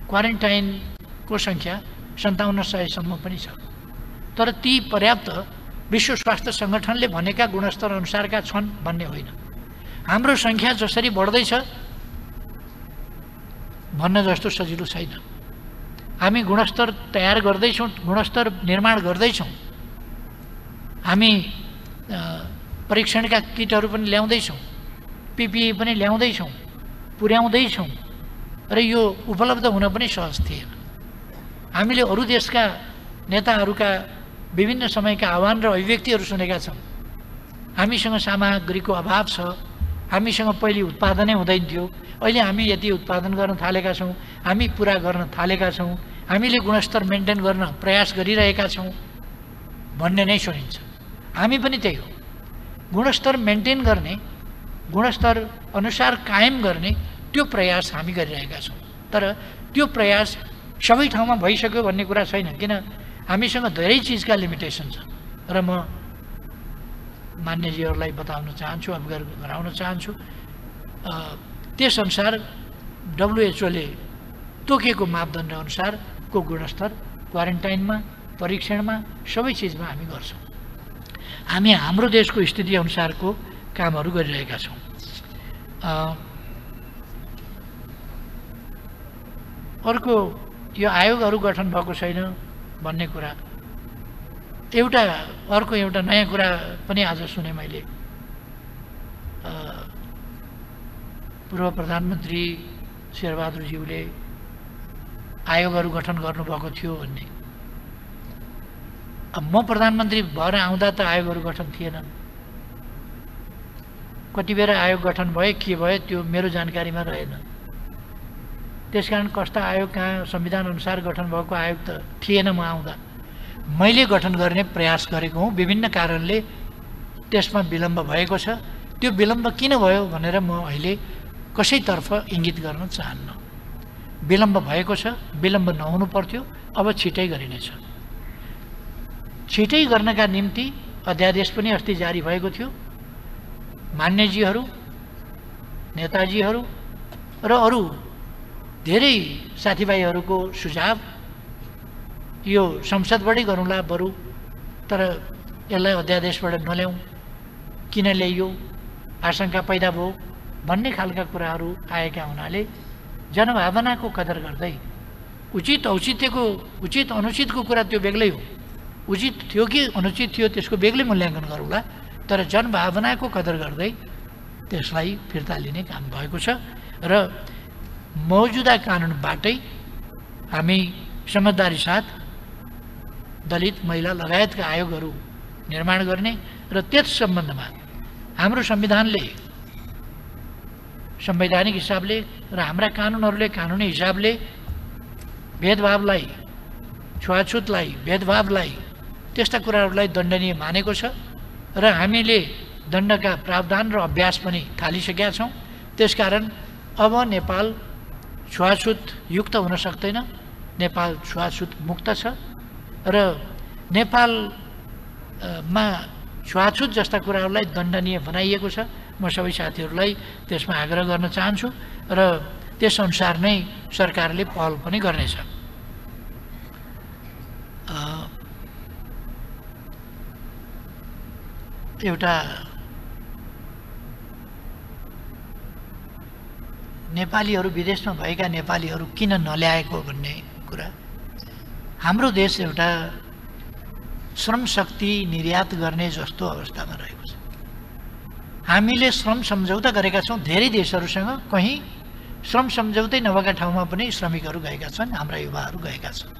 क्वारेन्टाइनको सङ्ख्या 5700 सम्म पनि छ। तर ती पर्याप्त विश्व स्वास्थ्य सङ्गठनले भनेका गुणस्तर अनुसारका छन् भन्ने होइन। हाम्रो सङ्ख्या जसरी बढ्दैछ भन्न जस्तो सजिलो छैन। हामी गुणस्तर तयार गर्दैछौँ, गुणस्तर निर्माण गर्दैछौँ। हामी परीक्षणका किटहरू पनि ल्याउँदैछौँ, पिपिई पनि ल्याउँदैछौँ, पुर्याउँदैछौँ र यो उपलब्ध हुन पनि सहज थिएन। हामीले अरू देशका नेताहरूका विभिन्न समयका आह्वान र अभिव्यक्तिहरू सुनेका छौँ। हामीसँग सामग्रीको अभाव छ, हामीसँग पहिले उत्पादनै हुँदैन थियो, अहिले हामी यति उत्पादन गर्न थालेका छौँ, हामी पुरा गर्न थालेका छौँ, हामीले गुणस्तर मेन्टेन गर्न प्रयास गरिरहेका छौँ भन्ने नै सुनिन्छ। हामी पनि त्यही हो, गुणस्तर मेन्टेन गर्ने, गुणस्तर अनुसार कायम गर्ने त्यो प्रयास हामी गरिरहेका छौँ। तर त्यो प्रयास सबै ठाउँमा भइसक्यो भन्ने कुरा छैन, किन हामीसँग धेरै चिजका लिमिटेसन छ। र म मान्यजीहरूलाई बताउन चाहन्छु, अवगत गराउन चाहन्छु, त्यसअनुसार WHO ले तोकेको मापदण्ड अनुसारको गुणस्तर क्वारेन्टाइनमा, परीक्षणमा, सबै चिजमा हामी गर्छौँ। हामी हाम्रो देशको स्थिति अनुसारको कामहरू गरिरहेका छौँ। अर्को, यो आयोगहरू गठन भएको छैन भन्ने कुरा, अर्को एउटा नयाँ कुरा पनि आज सुने मैले। पूर्व प्रधानमन्त्री शेरबहादुरज्यूले आयोगहरू गठन गर्नुभएको थियो भन्ने। अब म प्रधानमन्त्री भएर आउँदा त आयोगहरू गठन थिएनन्। कति बेर आयोग गठन भए, के भयो, त्यो मेरो जानकारीमा रहेन। त्यसकारण कस्ता आयोग, कहाँ संविधान अनुसार गठन भएको आयोग त थिएन म आउँदा। मैले गठन गर्ने प्रयास गरेको हुँ, विभिन्न कारणले त्यसमा विलम्ब भएको छ। त्यो विलम्ब किन भयो भनेर म अहिले कसैतर्फ इङ्गित गर्न चाहन्न। विलम्ब भएको छ, विलम्ब नहुनु पर्थ्यो, अब छिटै गरिनेछ। छिटै गर्नका निम्ति अध्यादेश पनि अस्ति जारी भएको थियो। मान्यजीहरू, नेताजीहरू र अरू धेरै साथीभाइहरूको सुझाव, यो संसदबाटै गरौँला बरु, तर यसलाई अध्यादेशबाट नल्याउँ, किन ल्याइयो, आशंका पैदा भयो भन्ने खालका कुराहरू आएका हुनाले जनभावनाको कदर गर्दै, उचित औचित्यको, उचित अनुचितको कुरा त्यो बेग्लै हो, उचित थियो कि अनुचित थियो त्यसको बेग्लै मूल्याङ्कन गरौँला, तर जनभावनाको कदर गर्दै त्यसलाई फिर्ता लिने काम भएको छ। र मौजुदा कानुनबाटै हामी समझदारी साथ दलित, महिला लगायतका आयोगहरू निर्माण गर्ने र त्यस सम्बन्धमा हाम्रो संविधानले, संवैधानिक हिसाबले र हाम्रा कानुनहरूले कानुनी हिसाबले भेदभावलाई, छुवाछुतलाई, भेदभावलाई, त्यस्ता कुराहरूलाई दण्डनीय मानेको छ र हामीले दण्डका प्रावधान र अभ्यास पनि थालिसकेका छौँ। त्यसकारण अब नेपाल छुवाछुत युक्त हुन सक्दैन, नेपाल छुवाछुत मुक्त छ र नेपालमा छुवाछुत जस्ता कुराहरूलाई दण्डनीय बनाइएको छ। म सबै साथीहरूलाई त्यसमा आग्रह गर्न चाहन्छु र त्यसअनुसार नै सरकारले पहल पनि गर्नेछ। एउटा नेपालीहरू, विदेशमा भएका नेपालीहरू किन नल्याएको भन्ने कुरा, हाम्रो देश एउटा श्रम शक्ति निर्यात गर्ने जस्तो अवस्थामा रहेको छ। हामीले श्रम सम्झौता गरेका छौँ धेरै देशहरूसँग, कहीँ श्रम सम्झौतै नभएका ठाउँमा पनि श्रमिकहरू गएका छन्, हाम्रा युवाहरू गएका छन्।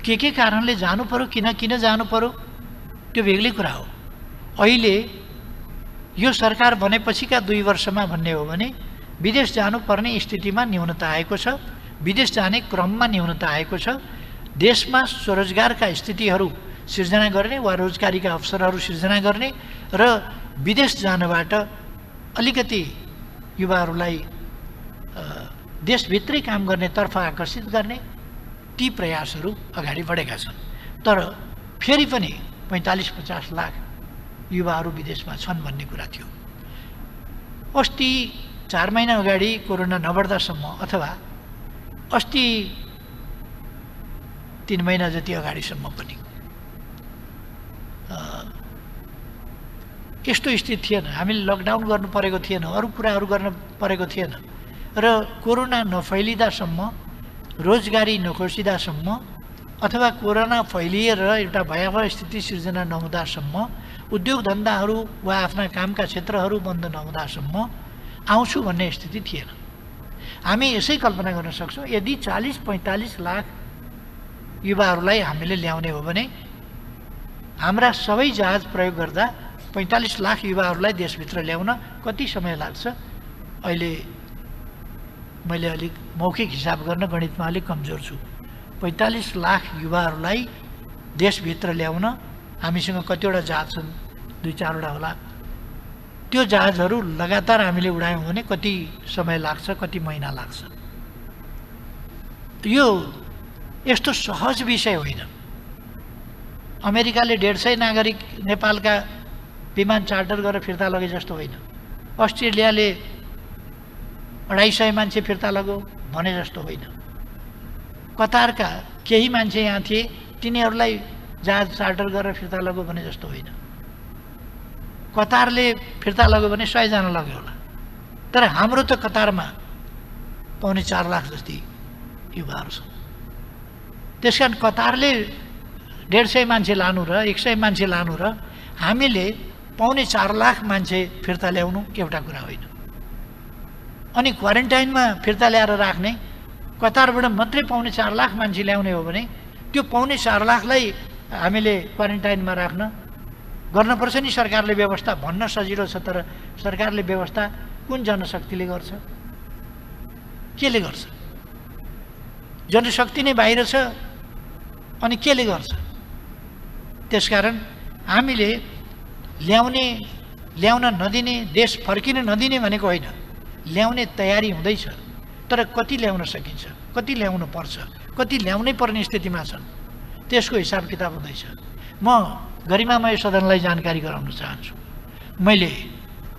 के कारणले जानु पर्यो, किन जानु पर्यो, त्यो बेग्लै कुरा हो। अहिले यो सरकार बनेपछिका 2 वर्षमा भन्ने हो भने विदेश जानुपर्ने स्थितिमा न्यूनता आएको छ, विदेश जाने क्रममा न्यूनता आएको छ। देशमा स्वरोजगारका स्थितिहरू सिर्जना गर्ने वा रोजगारीका अवसरहरू सिर्जना गर्ने र विदेश जानबाट अलिकति युवाहरूलाई देशभित्रै काम गर्नेतर्फ आकर्षित गर्ने ती प्रयासहरू अगाडि बढेका छन्। तर फेरि पनि 45-50 लाख युवाहरू विदेशमा छन् भन्ने कुरा थियो। अस्ति 4 महिना अगाडि कोरोना नबढ्दासम्म अथवा अस्ति 3 महिना जति अगाडिसम्म पनि यस्तो स्थिति थिएन। हामीले लकडाउन गर्नु परेको थिएन, अरू कुराहरू गर्न परेको थिएन र कोरोना नफैलिदासम्म, रोजगारी नखोसिदासम्म अथवा कोरोना फैलिएर एउटा भयावह स्थिति सिर्जना नहुँदासम्म, उद्योग धन्दाहरू वा आफ्ना कामका क्षेत्रहरू बन्द नहुँदासम्म आउँछु भन्ने स्थिति थिएन। हामी यसै कल्पना गर्न सक्छौँ, यदि 40-45 लाख युवाहरूलाई हामीले ल्याउने हो भने हाम्रा सबै जहाज प्रयोग गर्दा 45 लाख युवाहरूलाई देशभित्र ल्याउन कति समय लाग्छ? अहिले मैले अलिक मौखिक हिसाब गर्न गणितमा अलिक कमजोर छु। 45 लाख युवाहरूलाई देशभित्र ल्याउन हामीसँग कतिवटा जहाज छन्? 2-4वटा होला। त्यो जहाजहरू लगातार हामीले उडायौँ भने कति समय लाग्छ, कति महिना लाग्छ? यो यस्तो सहज विषय होइन। अमेरिकाले 150 नागरिक नेपालका विमान चार्टर गरेर फिर्ता लगे जस्तो होइन। अस्ट्रेलियाले 250 मान्छे फिर्ता लग्यो भने जस्तो होइन। कतारका केही मान्छे यहाँ थिए, तिनीहरूलाई जहाज चार्टर गरेर फिर्ता लग्यो भने जस्तो होइन। कतारले फिर्ता लग्यो भने 100 जना लग्यो होला, तर हाम्रो त कतारमा 4.25 लाख जति युवाहरू छन्। त्यसकारण कतारले 150 मान्छे लानु र 100 मान्छे लानु र हामीले 4.25 लाख मान्छे फिर्ता ल्याउनु एउटा कुरा होइन। अनि क्वारेन्टाइनमा फिर्ता ल्याएर राख्ने, कतारबाट मात्रै 4.25 लाख मान्छे ल्याउने हो भने त्यो 4.25 लाखलाई हामीले क्वारेन्टाइनमा राख्न गर्नुपर्छ नि सरकारले व्यवस्था। भन्न सजिलो छ, तर सरकारले व्यवस्था कुन जनशक्तिले गर्छ? केले गर्छ? जनशक्ति नै बाहिर छ, अनि केले गर्छ? त्यसकारण हामीले ल्याउन नदिने, देश फर्किन नदिने भनेको होइन, ल्याउने तयारी हुँदैछ। तर कति ल्याउन सकिन्छ, कति ल्याउनु पर्छ, कति ल्याउनै पर्ने स्थितिमा छन्, त्यसको हिसाब किताब हुँदैछ। म गरिमामय सदनलाई जानकारी गराउन चाहन्छु। मैले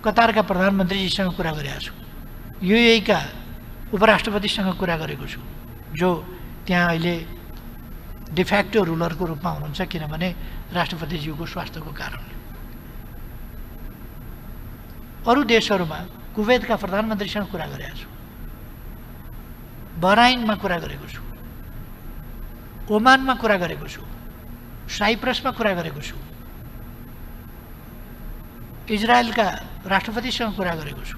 कतारका प्रधानमन्त्रीजीसँग कुरा गरेको छु, युएई का उपराष्ट्रपतिसँग कुरा गरेको छु, जो त्यहाँ अहिले डिफ्याक्टो रुलरको रूपमा हुनुहुन्छ, किनभने राष्ट्रपतिज्यूको स्वास्थ्यको कारणले। अरू देशहरूमा कुवेतका प्रधानमन्त्रीसँग कुरा गरेको छु, बहराइनमा कुरा गरेको छु, ओमानमा कुरा गरेको छु, साइप्रसमा कुरा गरेको छु, इजरायलका राष्ट्रपतिसँग कुरा गरेको छु।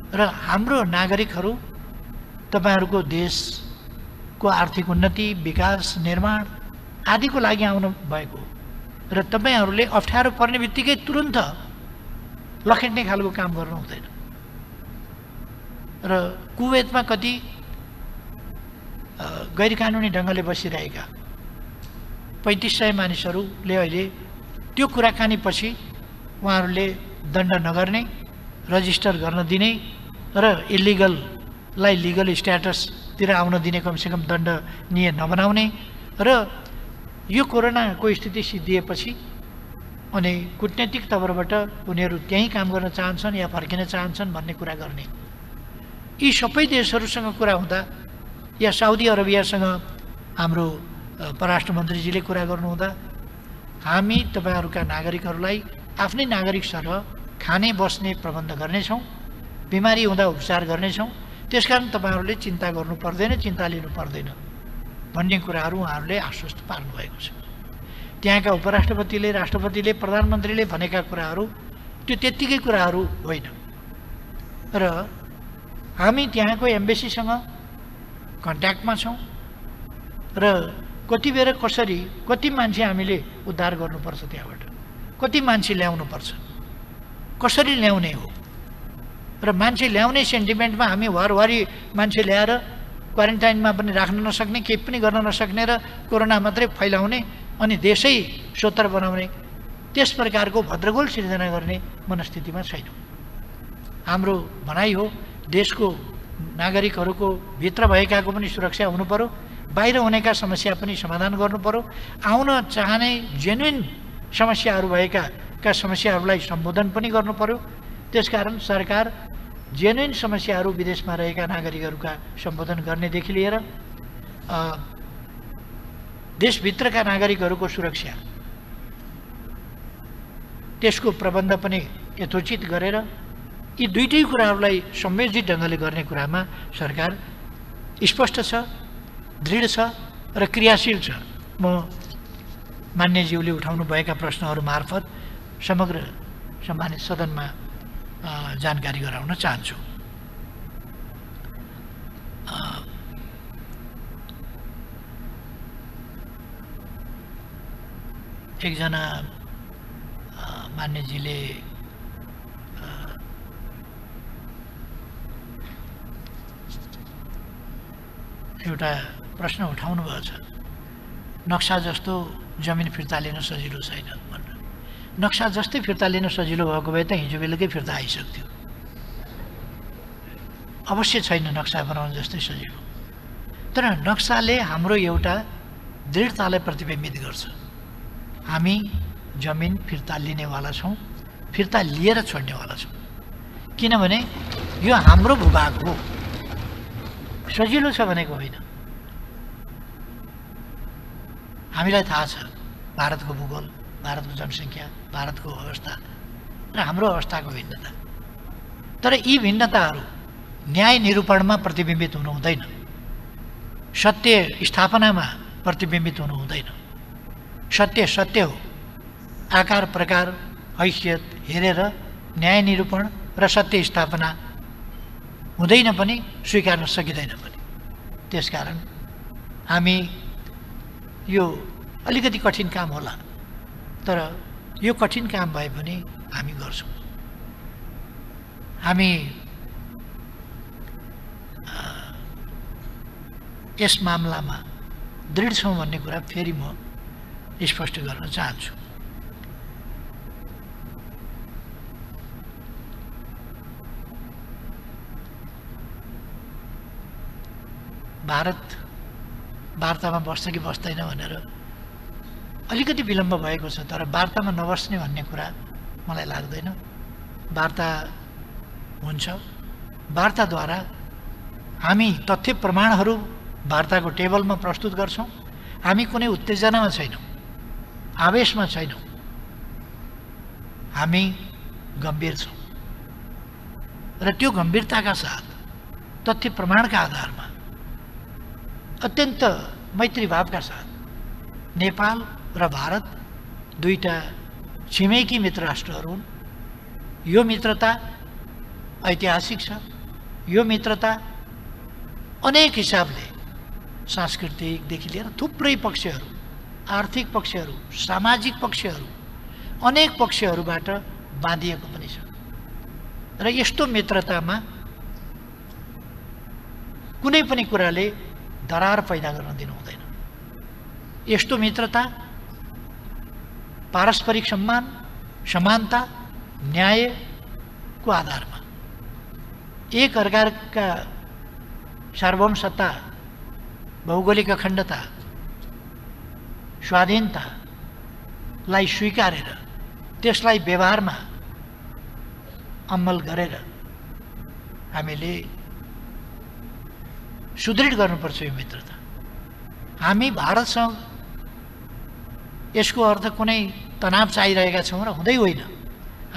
र हाम्रो नागरिकहरू तपाईहरूको देशको आर्थिक उन्नति, विकास, निर्माण आदिको लागि आउनु भएको र तपाईहरूले अप्ठ्यारो पर्ने बित्तिकै तुरुन्त लखेट्ने खालको काम गर्नु हुँदैन। र कुवेतमा कति गैरकानुनी ढङ्गले बसिरहेका 3500 मानिसहरूले अहिले त्यो कुराकानी पछि उहाँहरूले दण्ड नगर्ने, रजिस्टर गर्न दिने र इलिगललाई लिगल स्ट्याटसतिर आउन दिने, कमसेकम दण्डनीय नबनाउने र यो कोरोनाको स्थिति सिद्धिएपछि अनि कूटनीतिक तवरबाट उनीहरू त्यहीँ काम गर्न चाहन्छन् या फर्किन चाहन्छन् भन्ने कुरा गर्ने। यी सबै देशहरूसँग कुरा हुँदा या साउदी अरबियासँग हाम्रो परराष्ट्र मन्त्रीजीले कुरा गर्नुहुँदा हामी तपाईहरूका नागरिकहरूलाई आफ्नै नागरिक सरह खाने बस्ने प्रबन्ध गर्नेछौँ, बिमारी हुँदा उपचार गर्नेछौँ। त्यसकारण तपाईहरूले चिन्ता गर्नु पर्दैन, चिन्ता लिनु पर्दैन भन्ने कुराहरू उहाँहरूले आश्वस्त पार्नु भएको छ। त्यहाँका उपराष्ट्रपतिले, राष्ट्रपतिले, प्रधानमन्त्रीले भनेका कुराहरू त्यो त्यत्तिकै कुराहरू होइन। र हामी त्यहाँको एम्बेसीसँग कन्ट्याक्टमा छौँ र कति बेर कसरी कति मान्छे हामीले उद्धार गर्नुपर्छ, त्यहाँबाट कति मान्छे ल्याउनुपर्छ, कसरी ल्याउने हो। र मान्छे ल्याउने सेन्टिमेन्टमा हामी वारवारी मान्छे ल्याएर क्वारेन्टाइनमा पनि राख्न नसक्ने, केही पनि गर्न नसक्ने र कोरोना मात्रै फैलाउने अनि देशै सोतर बनाउने, त्यस प्रकारको भद्रगोल सिर्जना गर्ने मनस्थितिमा छैनौँ। हाम्रो भनाइ हो देशको नागरिकहरूको भित्र भएकाको पनि सुरक्षा हुनु पर्यो, बाहिर हुनेका समस्या पनि समाधान गर्नु पर्यो, आउन चाहने जेन्युन समस्याहरू भएका समस्याहरूलाई सम्बोधन पनि गर्नु पर्यो। त्यसकारण सरकार जेन्युइन समस्याहरू विदेशमा रहेका नागरिकहरूका सम्बोधन गर्नेदेखि लिएर देशभित्रका नागरिकहरूको सुरक्षा त्यसको प्रबन्ध पनि यथोचित गरेर यी दुईटै कुराहरूलाई संयोजित ढङ्गले गर्ने कुरामा सरकार स्पष्ट छ, दृढ छ र क्रियाशील छ। म मान्यज्यूले उठाउनु भएका प्रश्नहरू मार्फत समग्र सम्मानित सदनमा जानकारी गराउन चाहन्छु। एकजना मान्यजीले एउटा प्रश्न उठाउनु भएको छ, नक्सा जस्तो जमिन फिर्ता लिन सजिलो छैन भनेर। नक्सा जस्तै फिर्ता लिन सजिलो भएको भए त हिजो बेलुकै फिर्ता आइसक्थ्यो। अवश्य छैन नक्सा बनाउन जस्तै सजिलो, तर नक्साले हाम्रो एउटा दृढतालाई प्रतिबिम्बित गर्छ। हामी जमिन फिर्ता लिनेवाला छौँ, फिर्ता लिएर छोड्नेवाला छौँ, किनभने यो हाम्रो भूभाग हो। सजिलो छ भनेको होइन। हामीलाई थाहा छ भारतको भूगोल, भारतको जनसङ्ख्या, भारतको अवस्था र हाम्रो अवस्थाको भिन्नता, तर यी भिन्नताहरू न्याय निरूपणमा प्रतिबिम्बित हुनु हुँदैन, सत्य स्थापनामा प्रतिबिम्बित हुनु हुँदैन। सत्य सत्य हो, आकार प्रकार हैसियत हेरेर न्याय निरूपण र सत्य स्थापना हुँदैन पनि, स्वीकार्न सकिँदैन पनि। त्यसकारण हामी यो अलिकति कठिन काम होला, तर यो कठिन काम भए पनि हामी गर्छौँ। हामी यस मामलामा दृढ छौँ भन्ने कुरा फेरि म स्पष्ट गर्न चाहन्छु। भारत वार्तामा बस्छ कि बस्दैन भनेर अलिकति विलम्ब भएको छ, तर वार्तामा नबस्ने भन्ने कुरा मलाई लाग्दैन। वार्ता हुन्छ, वार्ताद्वारा हामी तथ्य प्रमाणहरू वार्ताको टेबलमा प्रस्तुत गर्छौँ। हामी कुनै उत्तेजनामा छैनौँ, आवेशमा छैनौँ, हामी गम्भीर छौँ र त्यो गम्भीरताका साथ तथ्य प्रमाणका आधारमा अत्यन्त मैत्रीभावका साथ नेपाल र भारत दुईटा छिमेकी मित्र राष्ट्रहरू हुन्। यो मित्रता ऐतिहासिक छ। यो मित्रता अनेक हिसाबले सांस्कृतिकदेखि लिएर थुप्रै पक्षहरू, आर्थिक पक्षहरू, सामाजिक पक्षहरू, अनेक पक्षहरूबाट बाँधिएको पनि छ र यस्तो मित्रतामा कुनै पनि कुराले दरार पैदा गर्न दिनु हुँदैन। यस्तो मित्रता पारस्परिक सम्मान, समानता, न्यायको आधारमा एक अर्काका सार्वभौम सत्ता, भौगोलिक अखण्डता, स्वाधीनतालाई स्वीकारेर त्यसलाई व्यवहारमा अमल गरेर हामीले सुदृढ गर्नुपर्छ यो मित्रता। हामी भारतसँग यसको अर्थ कुनै तनाव चाहिरहेका छौँ र हुँदै होइन।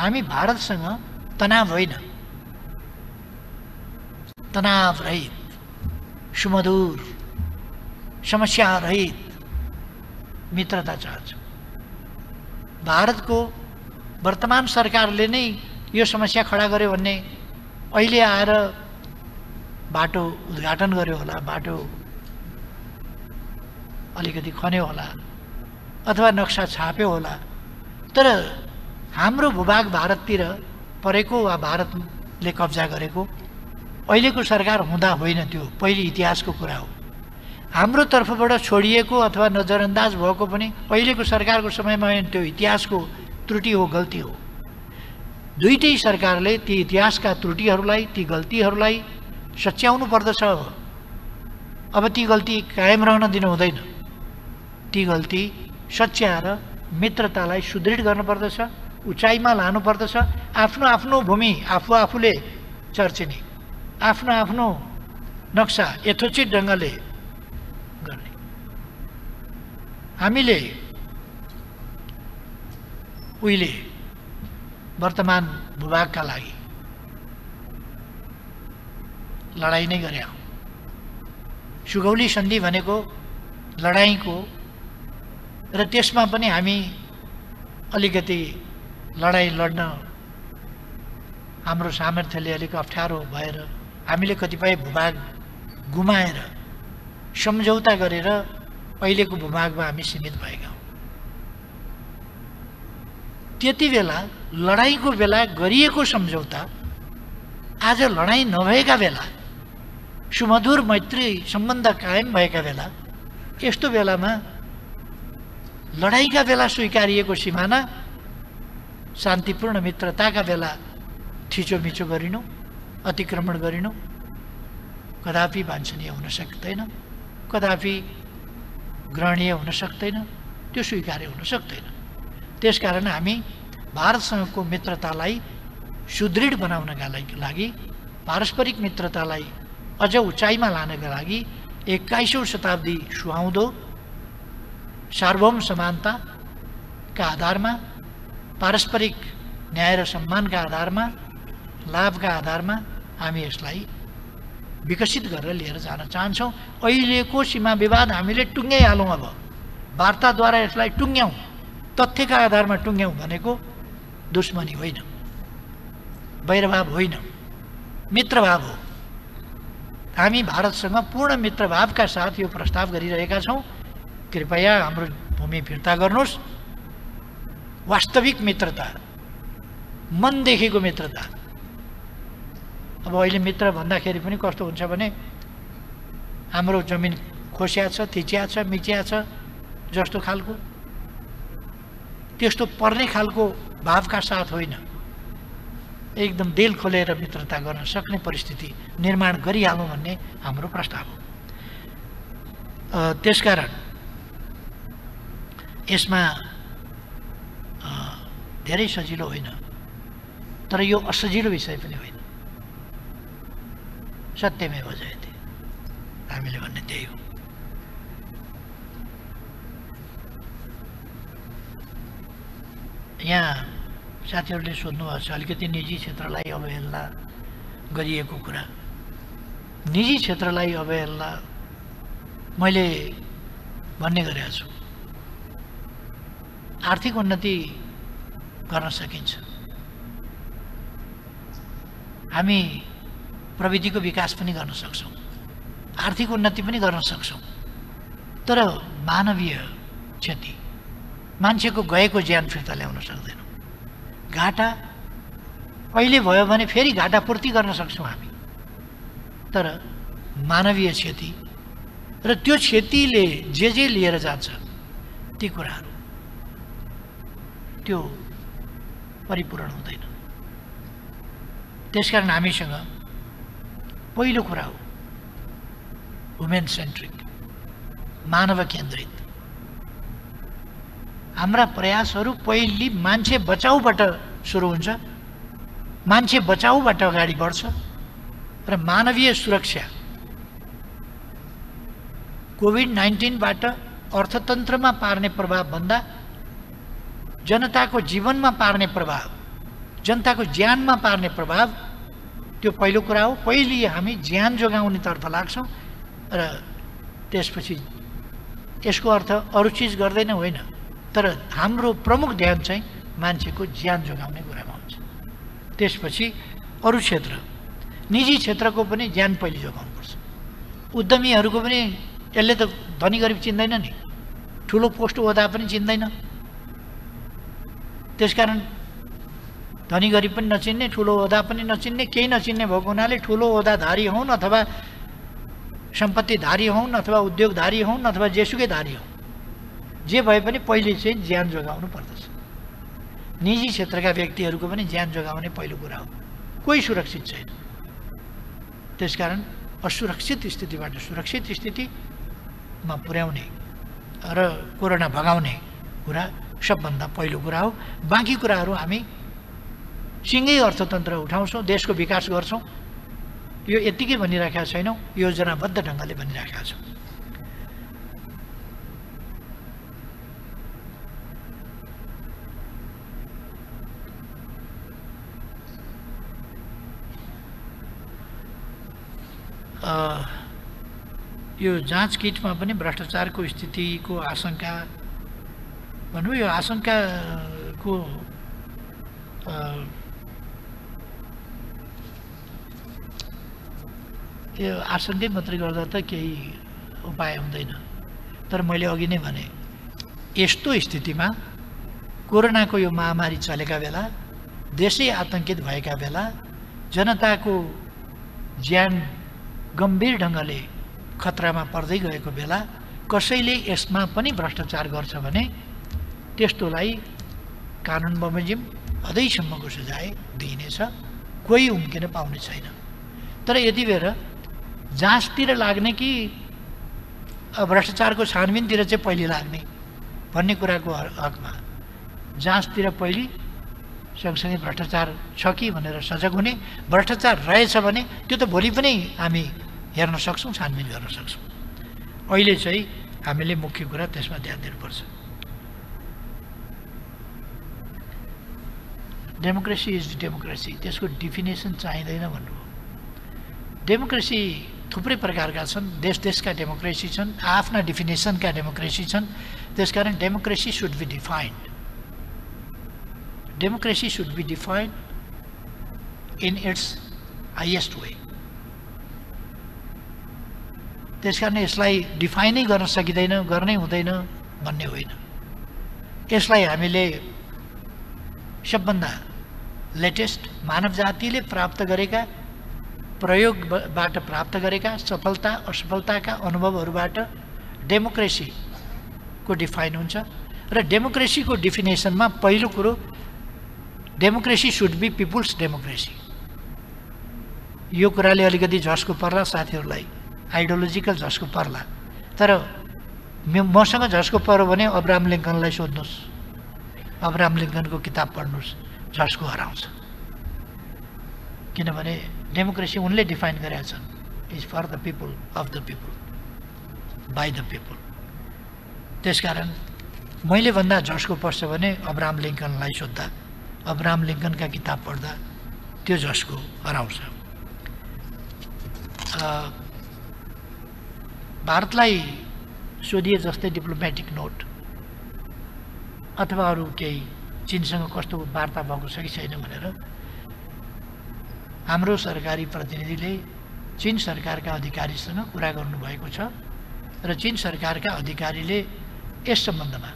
हामी भारतसँग तनाव होइन, तनाव रहित, सुमधुर, समस्या रहित मित्रता चाहन्छौँ। भारतको वर्तमान सरकारले नै यो समस्या खडा गर्यो भन्ने अहिले आएर बाटो उद्घाटन गर्यो होला, बाटो अलिकति खन्यो होला अथवा नक्सा छाप्यो होला, तर हाम्रो भूभाग भारततिर परेको वा भारतले कब्जा गरेको अहिलेको सरकार हुँदा होइन, त्यो पहिले इतिहासको कुरा हो। हाम्रो तर्फबाट छोडिएको अथवा नजरअन्दाज भएको पनि अहिलेको सरकारको समयमा होइन, त्यो इतिहासको त्रुटि हो, गल्ती हो। दुईटै सरकारले ती इतिहासका त्रुटिहरूलाई, ती गल्तीहरूलाई सच्याउनु पर्दछ। अब ती गल्ती कायम रहन दिनु हुँदैन। ती गल्ती सच्याएर मित्रतालाई सुदृढ गर्नुपर्दछ, उचाइमा लानुपर्दछ। आफ्नो आफ्नो भूमि आफूले चर्चिने, आफ्नो आफ्नो नक्सा यथोचित ढङ्गले गर्ने। हामीले उहिले वर्तमान भूभागका लागि लडाईँ नै गरे हौँ। सुगौली सन्धि भनेको लडाईँको, र त्यसमा पनि हामी अलिकति लडाईँ लड्न हाम्रो सामर्थ्यले अलिक अप्ठ्यारो भएर हामीले कतिपय भूभाग गुमाएर सम्झौता गरेर अहिलेको भूभागमा हामी सीमित भएका हौँ। त्यति बेला लडाईँको बेला गरिएको सम्झौता आज लडाईँ नभएका बेला, सुमधुर मैत्री सम्बन्ध कायम भएका बेला, यस्तो बेलामा लडाईँका बेला स्वीकारिएको सिमाना शान्तिपूर्ण मित्रताका बेला थिचोमिचो गरिनु, अतिक्रमण गरिनु कदापि वाञ्छनीय हुन सक्दैन, कदापि ग्रहणीय हुन सक्दैन, त्यो स्वीकार्य हुन सक्दैन। त्यसकारण हामी भारतसँगको मित्रतालाई सुदृढ बनाउनका लागि, पारस्परिक मित्रतालाई अझ उचाइमा लानका लागि 21औं शताब्दी सुहाउँदो सार्वभौम समानताका आधारमा, पारस्परिक न्याय र सम्मानका आधारमा, लाभका आधारमा हामी यसलाई विकसित गरेर लिएर जान चाहन्छौँ। अहिलेको सीमा विवाद हामीले टुङ्ग्याइहालौँ, अब वार्ताद्वारा यसलाई टुङ्ग्याउँ, तथ्यका आधारमा टुङ्ग्याउँ भनेको दुश्मनी होइन, वैरभाव होइन, मित्रभाव हो। हामी भारतसँग पूर्ण मित्रभावका साथ यो प्रस्ताव गरिरहेका छौँ। कृपया हाम्रो भूमि फिर्ता गर्नुहोस्। वास्तविक मित्रता, मनदेखिको मित्रता। अब अहिले मित्र भन्दाखेरि पनि कस्तो हुन्छ भने हाम्रो जमिन खोस्या छ, थिचिया छ, मिचिया छ जस्तो खालको, त्यस्तो पर्ने खालको भावका साथ होइन, एकदम दिल खोलेर मित्रता गर्न सक्ने परिस्थिति निर्माण गरिहालौँ भन्ने हाम्रो प्रस्ताव हो। त्यसकारण यसमा धेरै सजिलो होइन, तर यो असजिलो विषय पनि होइन। सत्यमेव जयते, हामीले भन्ने त्यही हो। यहाँ साथीहरूले सोध्नुभएको छ अलिकति निजी क्षेत्रलाई अवहेलना गरिएको कुरा। निजी क्षेत्रलाई अवहेलना मैले भन्ने गरेको छु, आर्थिक उन्नति गर्न सकिन्छ, हामी प्रविधिको विकास पनि गर्न सक्छौँ, आर्थिक उन्नति पनि गर्न सक्छौँ, तर मानवीय क्षति, मान्छेको गएको ज्यान फिर्ता ल्याउन सक्दैनौँ। घाटा अहिले भयो भने फेरि घाटा पूर्ति गर्न सक्छौँ हामी, तर मानवीय क्षति र त्यो क्षतिले जे लिएर जान्छ ती कुराहरू त्यो परिपूर्ण हुँदैन। त्यसकारण हामीसँग पहिलो कुरा हो वुमेन सेन्ट्रिक, मानव केन्द्रित। हाम्रा प्रयासहरू पहिले मान्छे बचाउबाट सुरु हुन्छ, मान्छे बचाउबाट अगाडि बढ्छ र मानवीय सुरक्षा, कोभिड-19बाट अर्थतन्त्रमा पार्ने प्रभाव भन्दा जनताको जीवनमा पार्ने प्रभाव, जनताको ज्यानमा पार्ने प्रभाव, त्यो पहिलो कुरा हो। पहिले हामी ज्यान जोगाउनेतर्फ लाग्छौँ र त्यसपछि यसको अर्थ अरू चिज गर्दैन होइन, तर हाम्रो प्रमुख ध्यान चाहिँ मान्छेको ज्यान जोगाउने कुरामा हुन्छ। त्यसपछि अरू क्षेत्र, निजी क्षेत्रको पनि ज्यान पहिले जोगाउनुपर्छ। उद्यमीहरूको पनि यसले त धनी गरिब चिन्दैन नि, ठुलो पोस्ट ओहदा पनि चिन्दैन। त्यसकारण धनी गरिब पनि नचिन्ने, ठुलो ओहदा पनि नचिन्ने, केही नचिन्ने भएको हुनाले ठुलो ओहदाधारी हौन् अथवा सम्पत्तिधारी हौन् अथवा उद्योगधारी हौन् अथवा जेसुकैधारी हौन्, जे भए पनि पहिले चाहिँ ज्यान जोगाउनु पर्दछ। निजी क्षेत्रका व्यक्तिहरूको पनि ज्यान जोगाउने पहिलो कुरा हो। कोही सुरक्षित छैन, त्यसकारण असुरक्षित स्थितिबाट सुरक्षित स्थितिमा पुर्याउने र कोरोना भगाउने कुरा सबभन्दा पहिलो कुरा हो। बाँकी कुराहरू हामी सिँगै अर्थतन्त्र उठाउँछौँ, देशको विकास गर्छौँ, यो यत्तिकै भनिराखेका छैनौँ, योजनाबद्ध ढङ्गले भनिराखेका छौँ। यो जाँच किटमा पनि भ्रष्टाचारको स्थितिको आशंका भनौँ, यो आशंकाको यो आशंकै मात्रै गर्दा त केही उपाय हुँदैन। तर मैले अघि नै भने, यस्तो स्थितिमा कोरोनाको यो महामारी चलेका बेला, देशै आतंकित भएका बेला, जनताको ज्यान गम्भीर ढङ्गले खतरामा पर्दै गएको बेला कसैले यसमा पनि भ्रष्टाचार गर्छ भने त्यस्तोलाई कानुन बमोजिम अझैसम्मको सजाय दिइनेछ, कोही उम्किन पाउने छैन। तर यति बेर जाँचतिर लाग्ने कि भ्रष्टाचारको छानबिनतिर चाहिँ पहिले लाग्ने भन्ने कुराको हकमा जाँचतिर पहिले सँगसँगै भ्रष्टाचार छ कि भनेर सजग हुने, भ्रष्टाचार रहेछ भने त्यो त भोलि पनि हामी हेर्न सक्छौँ, छानबिन गर्न सक्छौँ। अहिले चाहिँ हामीले मुख्य कुरा त्यसमा ध्यान दिनुपर्छ। डेमोक्रेसी इज डेमोक्रेसी, त्यसको डिफिनेसन चाहिँदैन भन्नुभयो। डेमोक्रेसी थुप्रै प्रकारका छन्, देश देशका डेमोक्रेसी छन्, आफ्ना डिफिनेसनका डेमोक्रेसी छन्। त्यसकारण democracy should be defined, democracy should be defined in its highest way. त्यसकारण यसलाई डिफाइनै गर्न सकिँदैन, गर्नै हुँदैन भन्ने होइन। यसलाई हामीले सबभन्दा लेटेस्ट मानव जातिले प्राप्त गरेका, प्रयोगबाट प्राप्त गरेका सफलता असफलताका अनुभवहरूबाट डेमोक्रेसीको डिफाइन हुन्छ। र डेमोक्रेसीको डिफिनेसनमा पहिलो कुरो, democracy should be people's democracy. यो कुराले अलिकति झस्को पर्ला साथीहरूलाई, आइडियोलोजिकल झस्को पर्ला। तर मसँग झस्को पर्यो भने अब्राहम लिङ्कनलाई सोध्नुहोस्, अब्राहम लिङ्कनको किताब पढ्नुहोस्, झस्को हराउँछ। किनभने डेमोक्रेसी उनले डिफाइन गरेका छन्, is for the people, of the people, by the people. त्यसकारण मैले भन्दा झस्को पर्छ भने अब्राहम लिङ्कनलाई सोद्धा, अब्राहम लिङ्कनका किताब पढ्दा त्यो झस्को हराउँछ। भारतलाई सोधिए जस्तै डिप्लोमेटिक नोट अथवा अरू केही चीनसँग कस्तो वार्ता भएको छ कि छैन भनेर हाम्रो सरकारी प्रतिनिधिले चीन सरकारका अधिकारीसँग कुरा गर्नुभएको छ। र चीन सरकारका अधिकारीले यस सम्बन्धमा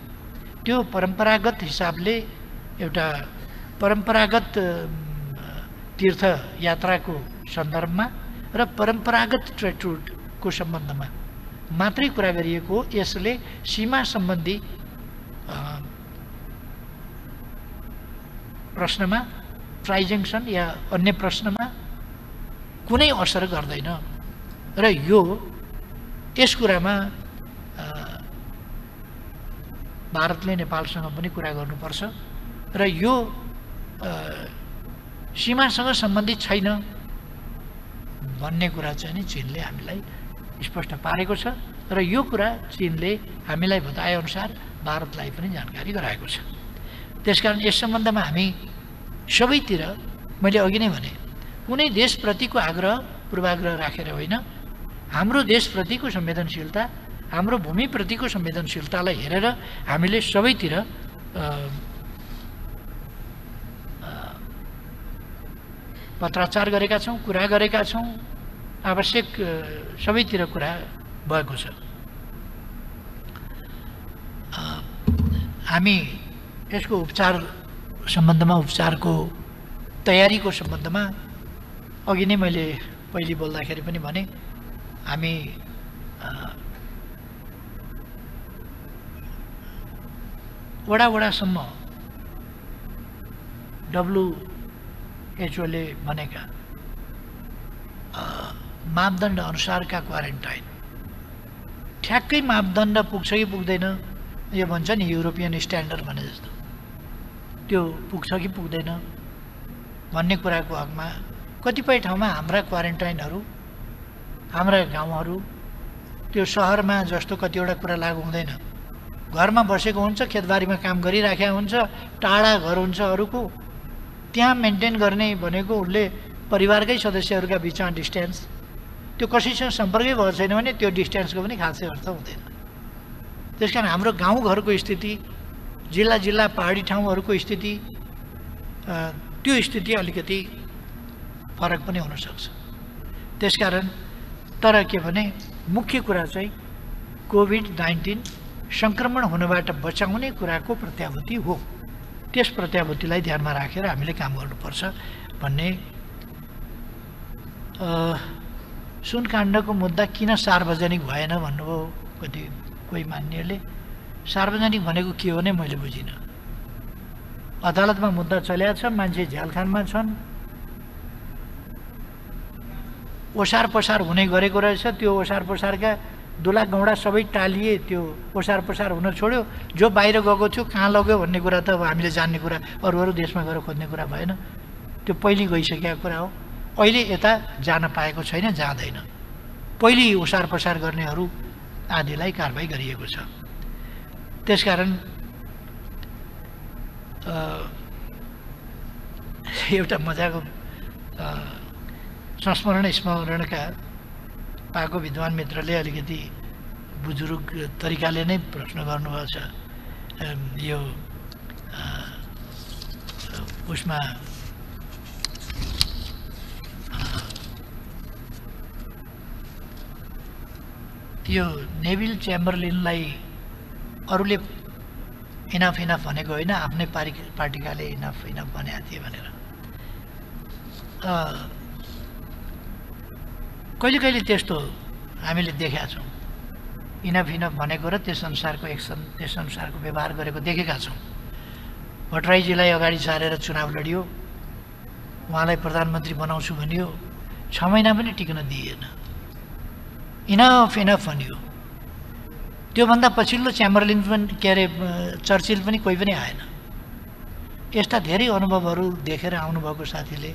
त्यो परम्परागत हिसाबले एउटा परम्परागत तीर्थयात्राको सन्दर्भमा र परम्परागत ट्रेड रुटको सम्बन्धमा मात्रै कुरा गरिएको, यसले सीमा सम्बन्धी प्रश्नमा, ट्राइजेक्सन या अन्य प्रश्नमा कुनै असर गर्दैन। र यस कुरामा भारतले नेपालसँग पनि कुरा गर्नुपर्छ। र यो सीमासँग सम्बन्धित छैन भन्ने कुरा चाहिँ नि चीनले हामीलाई स्पष्ट पारेको छ। र यो कुरा चीनले हामीलाई बताएअनुसार भारतलाई पनि जानकारी गराएको छ। त्यसकारण यस सम्बन्धमा हामी सबैतिर, मैले अघि नै भने, कुनै देशप्रतिको आग्रह पूर्वाग्रह राखेर होइन, हाम्रो देशप्रतिको संवेदनशीलता, हाम्रो भूमिप्रतिको संवेदनशीलतालाई हेरेर हामीले सबैतिर पत्राचार गरेका छौँ, कुरा गरेका छौँ, आवश्यक सबैतिर कुरा भएको छ। हामी यसको उपचार सम्बन्धमा, उपचारको तयारीको सम्बन्धमा अघि नै मैले पहिले बोल्दाखेरि पनि भने, हामी वडासम्म WHO ले भनेका मापदण्ड अनुसारका क्वारेन्टाइन, ठ्याक्कै मापदण्ड पुग्छ कि पुग्दैन, यो भन्छ नि युरोपियन स्ट्यान्डर्ड भने जस्तो, त्यो पुग्छ कि पुग्दैन भन्ने कुराको हकमा कतिपय ठाउँमा हाम्रा क्वारेन्टाइनहरू, हाम्रा गाउँहरू त्यो सहरमा जस्तो कतिवटा कुरा लागू हुँदैन। घरमा बसेको हुन्छ, खेतबारीमा काम गरिराखेको हुन्छ, टाढा घर हुन्छ अरूको, त्यहाँ मेन्टेन गर्ने भनेको उसले परिवारकै सदस्यहरूका बिचमा डिस्टेन्स, त्यो कसैसँग सम्पर्कै भएको छैन भने त्यो डिस्टेन्सको पनि खासै अर्थ हुँदैन। त्यस कारण हाम्रो गाउँघरको स्थिति, जिल्ला जिल्ला पहाडी ठाउँहरूको स्थिति, त्यो स्थिति अलिकति फरक पनि हुनसक्छ। त्यसकारण तर के भने मुख्य कुरा चाहिँ कोभिड-19 सङ्क्रमण हुनबाट बचाउने कुराको प्रत्याभूति हो। त्यस प्रत्याभूतिलाई ध्यानमा राखेर हामीले काम गर्नुपर्छ भन्ने। सुनकाण्डको मुद्दा किन सार्वजनिक भएन भन्नुभयो कोही मान्यले। सार्वजनिक भनेको के हो नै मैले बुझिनँ। अदालतमा मुद्दा चलेको छ, मान्छे झ्यालखानमा छन्, ओसार पसार हुने गरेको रहेछ, त्यो ओसार पसारका दुला गौडा सबै टालिए, त्यो ओसार पसार हुन छोड्यो। जो बाहिर गएको थियो कहाँ लग्यो भन्ने कुरा त अब हामीले जान्ने कुरा, अरू देशमा गएर खोज्ने कुरा भएन, त्यो पहिले गइसकेको कुरा हो। अहिले यता जान पाएको छैन, जाँदैन। पहिले ओसार पसार गर्नेहरू आदिलाई कारबाही गरिएको छ। त्यसकारण एउटा मजाको संस्मरण स्मरणका पाएको विद्वान मित्रले अलिकति बुजुर्ग तरिकाले नै प्रश्न गर्नुभएको छ। यो उसमा त्यो नेभिल च्याम्बरलिनलाई अरूले इनफ भनेको होइन, आफ्नै पार्टिकाले इनफ भनेका थिए भनेर। कहिले कहिले त्यस्तो हामीले देखेका छौँ। इनफ भनेको र त्यस अनुसारको एक्सन, त्यस अनुसारको व्यवहार गरेको देखेका छौँ। भट्टराईजीलाई अगाडि सारेर चुनाव लडियो, उहाँलाई प्रधानमन्त्री बनाउँछु भनियो, 6 महिना पनि टिक्न दिइएन, इनफ भनियो। त्योभन्दा पछिल्लो च्याम्बरलिन पनि के अरे चर्चिल पनि कोही पनि आएन। यस्ता धेरै अनुभवहरू देखेर आउनुभएको साथीले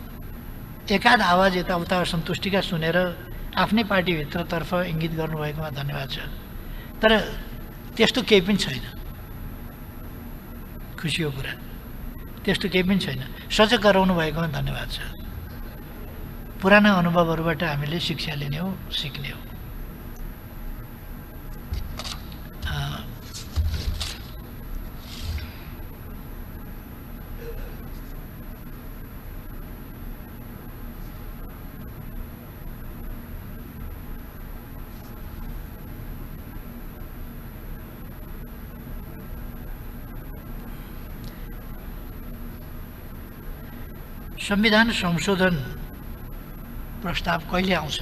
एकाध आवाज यताउता असन्तुष्टिका सुनेर आफ्नै पार्टीभित्रतर्फ इङ्गित गर्नुभएकोमा धन्यवाद छ। तर त्यस्तो केही पनि छैन, खुसीको कुरा, त्यस्तो केही पनि छैन। सजग गराउनु भएकोमा धन्यवाद छ। पुराना अनुभवहरूबाट हामीले शिक्षा लिने हो, सिक्ने हो। संविधान संशोधन प्रस्ताव कहिले आउँछ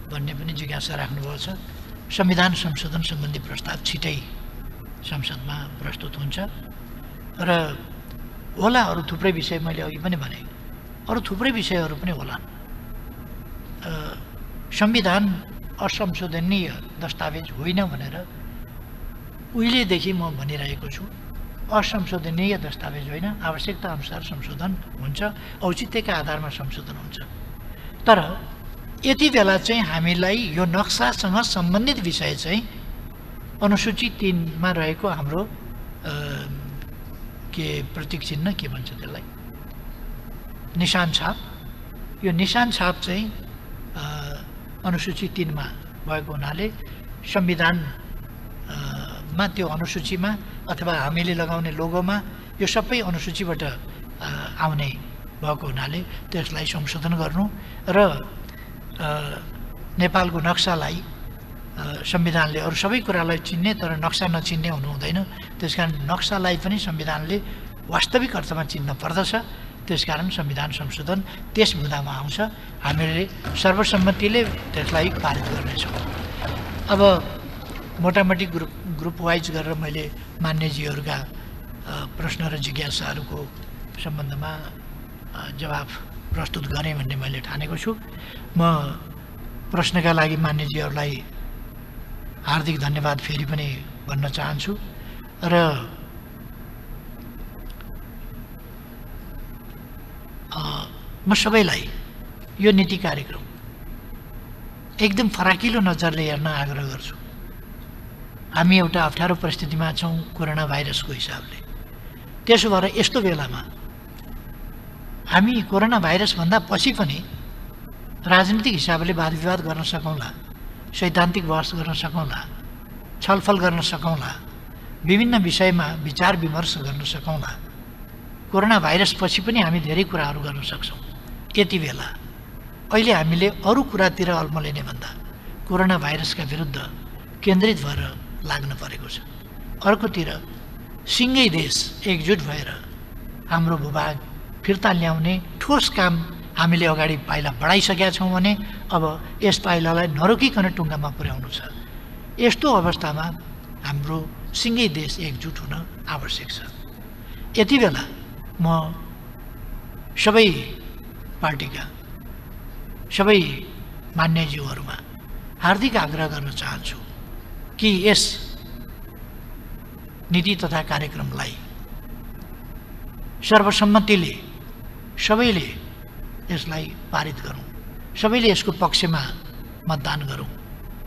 भन्ने पनि जिज्ञासा राख्नुभएको छ। संविधान संशोधन सम्बन्धी प्रस्ताव छिटै संसदमा प्रस्तुत हुन्छ र होला। अरू थुप्रै विषय मैले अघि पनि भने, अरू थुप्रै विषयहरू पनि होलान्। संविधान असंशोधनीय दस्तावेज होइन भनेर उहिलेदेखि म भनिरहेको छु। असंशोधनीय दस्तावेज होइन, आवश्यकता अनुसार संशोधन हुन्छ, औचित्यका आधारमा संशोधन हुन्छ। तर यति बेला चाहिँ हामीलाई यो नक्सासँग सम्बन्धित विषय चाहिँ अनुसूची 3 मा रहेको हाम्रो के प्रतीक चिन्ह के भन्छ त्यसलाई, निशान छाप, यो निशान छाप चाहिँ अनुसूची 3 मा भएको हुनाले संविधानमा त्यो अनुसूचीमा अथवा हामीले लगाउने लोगोमा यो सबै अनुसूचीबाट आउने भएको हुनाले त्यसलाई संशोधन गर्नु र नेपालको नक्सालाई संविधानले अरू सबै कुरालाई चिन्ने तर नक्सा नचिन्ने हुनु हुँदैन। त्यसकारण नक्सालाई पनि संविधानले वास्तविक अर्थमा चिन्न पर्दछ। त्यसकारण संविधान संशोधन त्यस बुँदामा आउँछ। हामीले सर्वसम्मतिले त्यसलाई पारित गर्नेछौँ। अब मोटामोटी ग्रुप वाइज गरेर मैले मान्यजीहरूका प्रश्न र जिज्ञासाहरूको सम्बन्धमा जवाफ प्रस्तुत गरेँ भन्ने मैले ठानेको छु। म प्रश्नका लागि मान्यजीहरूलाई हार्दिक धन्यवाद फेरि पनि भन्न चाहन्छु र म सबैलाई यो नीति कार्यक्रम एकदम फराकिलो नजरले हेर्न आग्रह गर्छु। हामी एउटा अप्ठ्यारो परिस्थितिमा छौँ कोरोना भाइरसको हिसाबले। त्यसो भएर यस्तो बेलामा हामी कोरोना भाइरसभन्दा पछि पनि राजनीतिक हिसाबले वाद विवाद गर्न सकौँला, सैद्धान्तिक बहस गर्न सकौँला, छलफल गर्न सकौँला, विभिन्न विषयमा विचार विमर्श गर्न सकौँला। कोरोना भाइरस पछि पनि हामी धेरै कुराहरू गर्न सक्छौँ। यति बेला अहिले हामीले अरू कुरातिर अल्मलिने भन्दा कोरोना भाइरसका विरुद्ध केन्द्रित भएर लाग्न परेको छ। अर्कोतिर सिङ्गै देश एकजुट भएर हाम्रो भूभाग फिर्ता ल्याउने ठोस काम हामीले अगाडि पाइला बढाइसकेका छौँ भने अब यस पाइलालाई नरोकिकन टुङ्गामा पुर्याउनु छ। यस्तो अवस्थामा हाम्रो सिङ्गै देश एकजुट हुन आवश्यक छ। यति बेला म सबै पार्टीका सबै मान्यज्यूहरूमा हार्दिक आग्रह गर्न चाहन्छु कि यस नीति तथा कार्यक्रमलाई सर्वसम्मतिले सबैले यसलाई पारित गरौँ, सबैले यसको पक्षमा मतदान गरौँ,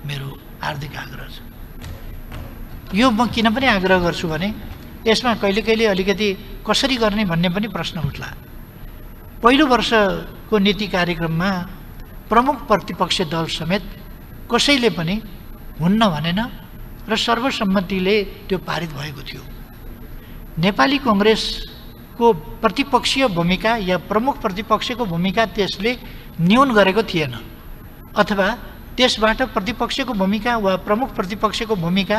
मेरो हार्दिक आग्रह छ। यो म किन पनि आग्रह गर्छु भने यसमा कहिले कहिले अलिकति कसरी गर्ने भन्ने पनि प्रश्न उठ्ला। पहिलो वर्षको नीति कार्यक्रममा प्रमुख प्रतिपक्ष दल समेत कसैले पनि हुन्न भनेन र सर्वसम्मतिले त्यो पारित भएको थियो। नेपाली कांग्रेसको प्रतिपक्षीय भूमिका या प्रमुख प्रतिपक्षको भूमिका त्यसले न्यून गरेको थिएन, अथवा त्यसबाट प्रतिपक्षको भूमिका वा प्रमुख प्रतिपक्षको भूमिका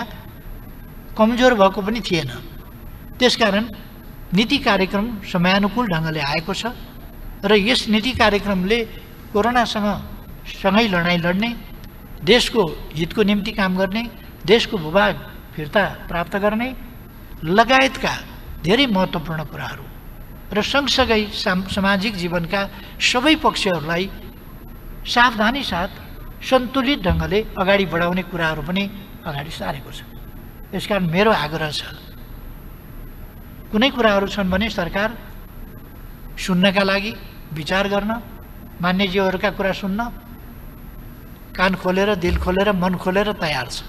कमजोर भएको पनि थिएन। त्यसकारण नीति कार्यक्रम समयानुकूल ढङ्गले आएको छ र यस नीति कार्यक्रमले कोरोनासँगै लडाइँ लड्ने, देशको हितको निम्ति काम गर्ने, देशको भूभाग फिर्ता प्राप्त गर्ने लगायतका धेरै महत्त्वपूर्ण कुराहरू र सँगसँगै सामाजिक जीवनका सबै पक्षहरूलाई सावधानी साथ सन्तुलित ढङ्गले अगाडि बढाउने कुराहरू पनि अगाडि सारेको छ। यसकारण मेरो आग्रह छ, कुनै कुराहरू छन् भने सरकार सुन्नका लागि, विचार गर्न, मान्यज्यूहरूका कुरा सुन्न कान खोलेर, दिल खोलेर, मन खोलेर तयार छ।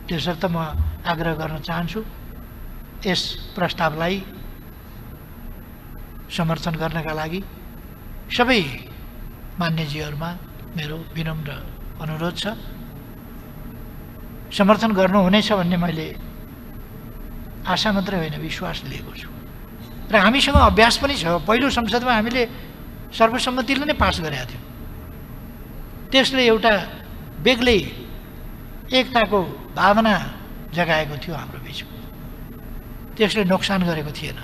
त्यसर्थ म आग्रह गर्न चाहन्छु यस प्रस्तावलाई समर्थन गर्नका लागि सबै मान्यज्यूहरूमा मेरो विनम्र अनुरोध छ। समर्थन गर्नुहुनेछ भन्ने मैले आशा मात्रै होइन, विश्वास लिएको छु र हामीसँग अभ्यास पनि छ। पहिलो संसदमा हामीले सर्वसम्मतिले नै पास गरेका थियौँ। त्यसले एउटा बेग्लै एकताको भावना जगाएको थियो हाम्रो बिचमा, त्यसले नोक्सान गरेको थिएन।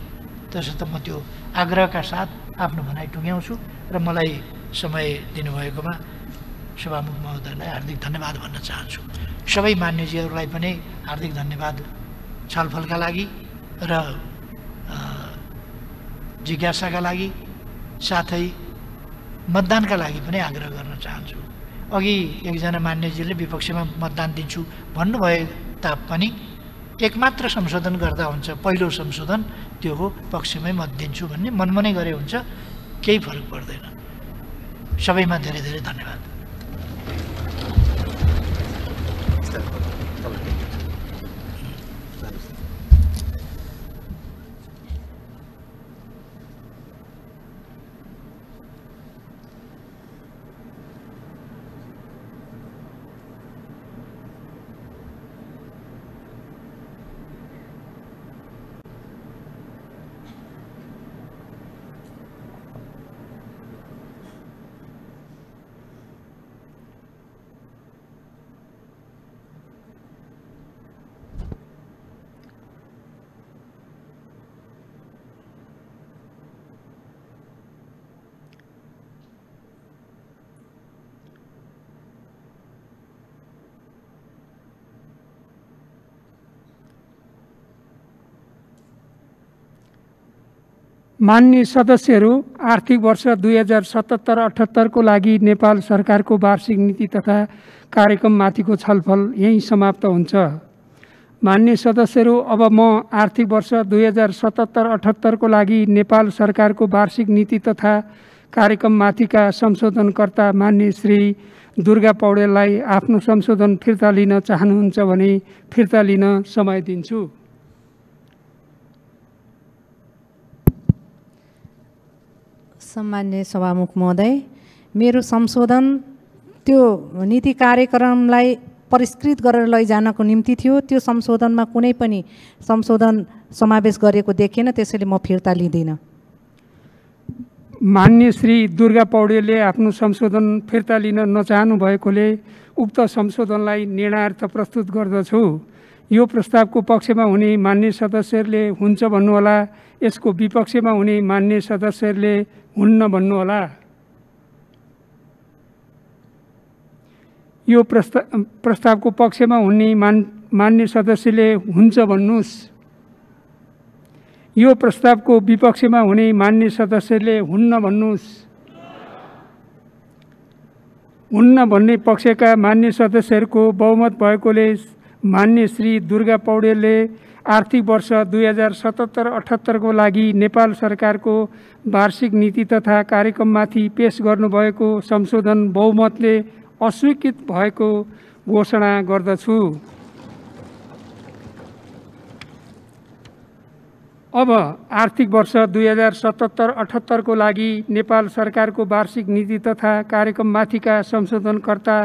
त्यसर्थ म त्यो आग्रहका साथ आफ्नो भनाइ टुङ्ग्याउँछु र मलाई समय दिनुभएकोमा सभामुख महोदयलाई हार्दिक धन्यवाद भन्न चाहन्छु। सबै मान्यज्यूहरूलाई पनि हार्दिक धन्यवाद छलफलका लागि र जिज्ञासाका लागि, साथै मतदानका लागि पनि आग्रह गर्न चाहन्छु। अघि एकजना मान्यज्यूले विपक्षमा मतदान दिन्छु भन्नुभए तापनि एकमात्र संशोधन गर्दा हुन्छ, पहिलो संशोधन त्यो हो पक्षमै मत दिन्छु भन्ने मनमनै गरे हुन्छ, केही फरक पर्दैन। सबैमा धेरै धेरै धन्यवाद। माननीय सदस्यहरू, आर्थिक वर्ष 2077-78 को लागि नेपाल सरकारको वार्षिक नीति तथा कार्यक्रममाथिको छलफल यही समाप्त हुन्छ। माननीय सदस्यहरू, अब म आर्थिक वर्ष 2077-78 को लागि नेपाल सरकारको वार्षिक नीति तथा कार्यक्रममाथिका संशोधनकर्ता मान्य श्री दुर्गा पौडेललाई आफ्नो संशोधन फिर्ता लिन चाहनुहुन्छ भने फिर्ता लिन समय दिन्छु। सम्मान्य सभामुख महोदय, मेरो संशोधन त्यो नीति कार्यक्रमलाई परिष्कृत गरेर लैजानको निम्ति थियो। त्यो संशोधनमा कुनै पनि संशोधन समावेश गरेको देखिएन, त्यसैले म फिर्ता लिँदिनँ। मान्य श्री दुर्गा पौडेलले आफ्नो संशोधन फिर्ता लिन नचाहनु भएकोले उक्त संशोधनलाई निर्णयार्थ प्रस्तुत गर्दछु। यो प्रस्तावको पक्षमा हुने मान्य सदस्यहरूले हुन्छ भन्नुहोला, यसको विपक्षमा हुने मान्य सदस्यहरूले हुन्न भन्नुहोला। यो प्रस्तावको पक्षमा हुने मान्य सदस्यले हुन्छ भन्नुहोस्। यो प्रस्तावको विपक्षमा हुने मान्य सदस्यले हुन्न भन्नुहोस्। हुन्न भन्ने पक्षका मान्य सदस्यहरूको बहुमत भएकोले मान्य श्री दुर्गा पौडेलले आर्थिक वर्ष 2077-78 को लागि नेपाल सरकारको वार्षिक नीति तथा कार्यक्रममाथि पेश गर्नुभएको संशोधन बहुमतले अस्वीकृत भएको घोषणा गर्दछु। अब आर्थिक वर्ष 2077-78 को लागि नेपाल सरकारको वार्षिक नीति तथा कार्यक्रममाथिका संशोधनकर्ता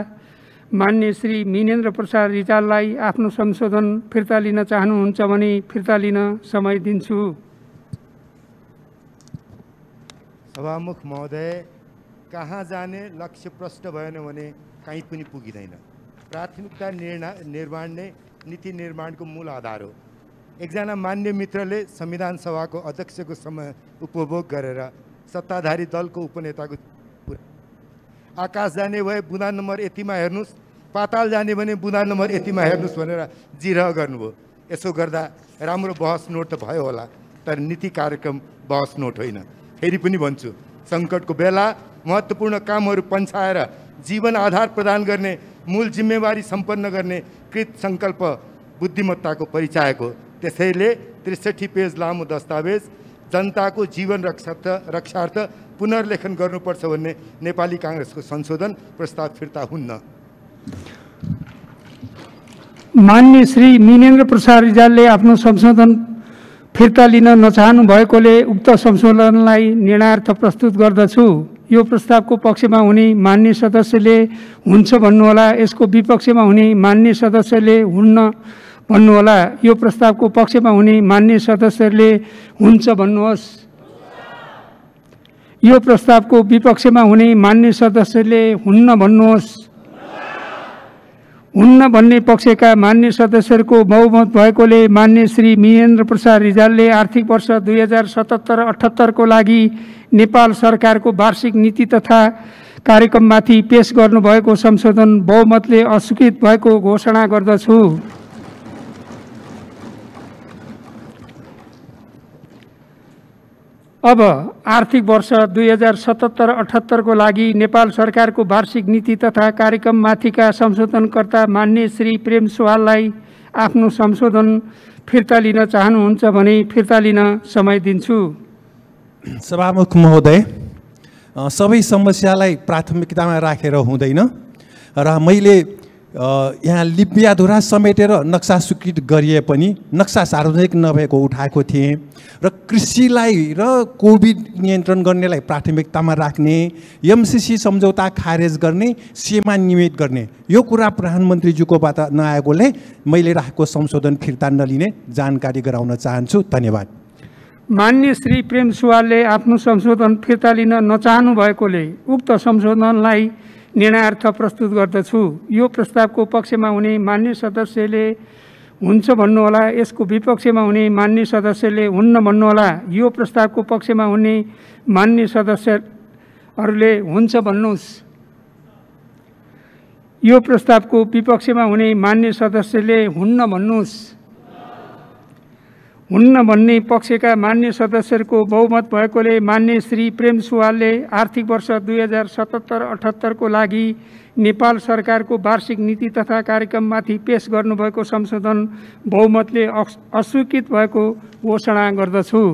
मान्य श्री मिनेन्द्र प्रसाद रिजाललाई आफ्नो संशोधन फिर्ता लिन चाहनुहुन्छ भने फिर्ता लिन समय दिन्छु। सभामुख महोदय, कहाँ जाने लक्ष्य प्रष्ट भएन भने कहीँ पनि पुगिँदैन। प्राथमिकता निर्माण नै नीति निर्माणको मूल आधार हो। एकजना मान्य मित्रले संविधान सभाको अध्यक्षको समय उपभोग गरेर सत्ताधारी दलको उपनेताको आकाश जाने भए बुँदा नम्बर यतिमा हेर्नुहोस्, पाताल जाने भने बुँदा नम्बर यतिमा हेर्नुहोस् भनेर जिरह गर्नुभयो। यसो गर्दा राम्रो बहस नोट त भयो होला, तर नीति कार्यक्रम बहस नोट होइन। फेरि पनि भन्छु, सङ्कटको बेला महत्त्वपूर्ण कामहरू पन्छाएर जीवन आधार प्रदान गर्ने, मूल जिम्मेवारी सम्पन्न गर्ने कृत सङ्कल्प बुद्धिमत्ताको परिचायक हो। त्यसैले 63 पेज लामो दस्तावेज जनताको जीवन रक्षार्थ पुनर्लेखन गर्नुपर्छ भन्ने नेपाली काङ्ग्रेसको संशोधन प्रस्ताव फिर्ता हुन्न। मान्य श्री मिनेन्द्र प्रसाद रिजालले आफ्नो संशोधन फिर्ता लिन नचाहनु भएकोले उक्त संशोधनलाई निर्णयार्थ प्रस्तुत गर्दछु। यो प्रस्तावको पक्षमा हुने मान्य सदस्यले हुन्छ भन्नुहोला, यसको विपक्षमा हुने मान्य सदस्यले हुन्न भन्नुहोला। यो प्रस्तावको पक्षमा हुने मान्य सदस्यले हुन्छ भन्नुहोस्। यो प्रस्तावको विपक्षमा हुने मान्य सदस्यले हुन्न भन्नुहोस्। हुन्न भन्ने पक्षका मान्य सदस्यहरूको बहुमत भएकोले मान्य श्री मिनेन्द्र प्रसाद रिजालले आर्थिक वर्ष 2077-78 को लागि नेपाल सरकारको वार्षिक नीति तथा कार्यक्रममाथि पेश गर्नुभएको संशोधन बहुमतले अस्वीकृत भएको घोषणा गर्दछु। अब आर्थिक वर्ष 2077-78 को लागि नेपाल सरकारको वार्षिक नीति तथा कार्यक्रममाथिका संशोधनकर्ता मान्य श्री प्रेम सुवाललाई आफ्नो संशोधन फिर्ता लिन चाहनुहुन्छ भने फिर्ता लिन समय दिन्छु। सभामुख महोदय, सबै समस्यालाई प्राथमिकतामा राखेर हुँदैन र मैले यहाँ लिपियाधुरा समेटेर नक्सा स्वीकृत गरिए पनि नक्सा सार्वजनिक नभएको उठाएको थिएँ र कृषिलाई र कोभिड नियन्त्रण गर्नेलाई प्राथमिकतामा राख्ने, एमसीसी सम्झौता खारेज गर्ने, सीमा नियमित गर्ने, यो कुरा प्रधानमन्त्रीज्यूकोबाट नआएकोले मैले राखेको संशोधन फिर्ता नलिने जानकारी गराउन चाहन्छु। धन्यवाद। मान्य श्री प्रेम सुवालले आफ्नो संशोधन फिर्ता लिन नचाहनु भएकोले उक्त संशोधनलाई निर्णयार्थ प्रस्तुत गर्दछु। यो प्रस्तावको पक्षमा हुने मान्य सदस्यले हुन्छ भन्नुहोला, यसको विपक्षमा हुने मान्य सदस्यले हुन्न भन्नुहोला। यो प्रस्तावको पक्षमा हुने मान्य सदस्यहरूले हुन्छ भन्नुहोस्। यो प्रस्तावको विपक्षमा हुने मान्य सदस्यले हुन्न भन्नुहोस्। हुन्न भन्ने पक्षका मान्य सदस्यहरूको बहुमत भएकोले मान्य श्री प्रेम सुवालले आर्थिक वर्ष 2077-78 को लागि नेपाल सरकारको वार्षिक नीति तथा कार्यक्रममाथि पेश गर्नुभएको संशोधन बहुमतले अस्वीकृत भएको घोषणा गर्दछु।